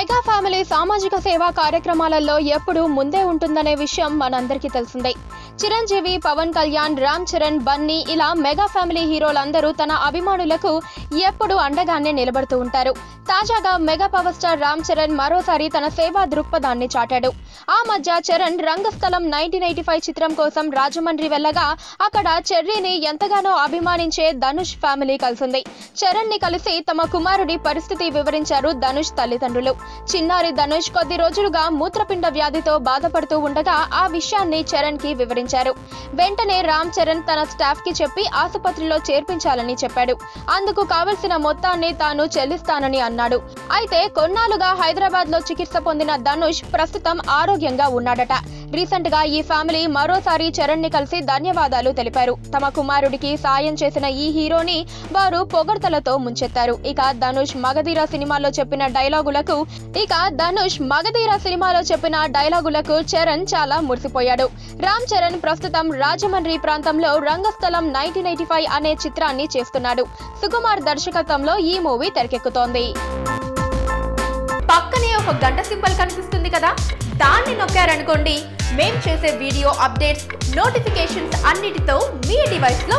Mega family సామాజిక సేవా కార్యక్రమాలలో ఎప్పుడు ముందే ఉంటుందనే విషయం మనందరికీ తెలిసిందే. చిరంజీవి, పవన్ కళ్యాణ్, రామ్ చరణ్, బన్నీ ఇలా మెగా ఫ్యామిలీ హీరోలందరూ తన అభిమానులకు ఎప్పుడు అండగానే నిలబడుతూ ఉంటారు. తాజాగా mega power star Ram Charan మరోసారి తన సేవా దృక్పథాన్ని చాటాడు. ఆ మధ్య చరణ్ రంగస్థలం 1985 చిత్రం కోసం రాజమండ్రి వెళ్ళగా అక్కడ చెర్రీని ఎంతగానో అభిమానించే ధనుష్ ఫ్యామిలీ కలిసింది. చరణ్ ని కలిసి తమ కుమారుడి పరిస్థితి వివరించారు ధనుష్ తల్లిదండ్రులు. చిన్నారి ధనుష్ కొద్ది రోజులుగా మూత్రపిండ వ్యాధితో బాధపడుతూ ఉండగా ఆ విషయాన్ని చరణ్ కి వివరించారు. వెంటనే రామ్ చరణ్ తన స్టాఫ్ కి చెప్పి ఆసుపత్రిలో చేర్పించాలని చెప్పాడు. అందుకు కావలసిన మొత్తాన్ని తాను చెల్లిస్తానని అన్నాడు. అయితే కొన్నాళ్లుగా హైదరాబాద్ లో చికిత్స పొందిన ధనుష్ ప్రస్తుతం ఆరోగ్యంగా ఉన్నాడట. రీసెంట్ గా ఈ ఫ్యామిలీ మరోసారి చరణ్ ని కలిసి ధన్యవాదాలు తెలిపారు. తమ కుమారుడికి సాయం చేసిన ఈ హీరోని వారు పొగడ్తలతో ముంచెత్తారు. ఇక ధనుష్ మగధీర సినిమాలో చెప్పిన డైలాగులకు చరణ్ చాలా మురిసిపోయాడు. రామ్ చరణ్ ప్రస్తుతం రాజమండ్రి ప్రాంతంలో రంగస్థలం 1985 అనే చిత్రాన్ని చేస్తున్నాడు. సుకుమార్ దర్శకత్వంలో ఈ మూవీ తెరకెక్కుతోంది. పక్కనే ఒక గంట సింబల్ కనిపిస్తుంది కదా, దాన్ని నొక్కారనుకోండి, మేం చేసే వీడియో అప్డేట్స్, నోటిఫికేషన్స్ అన్నిటితో మీ డివైస్ లో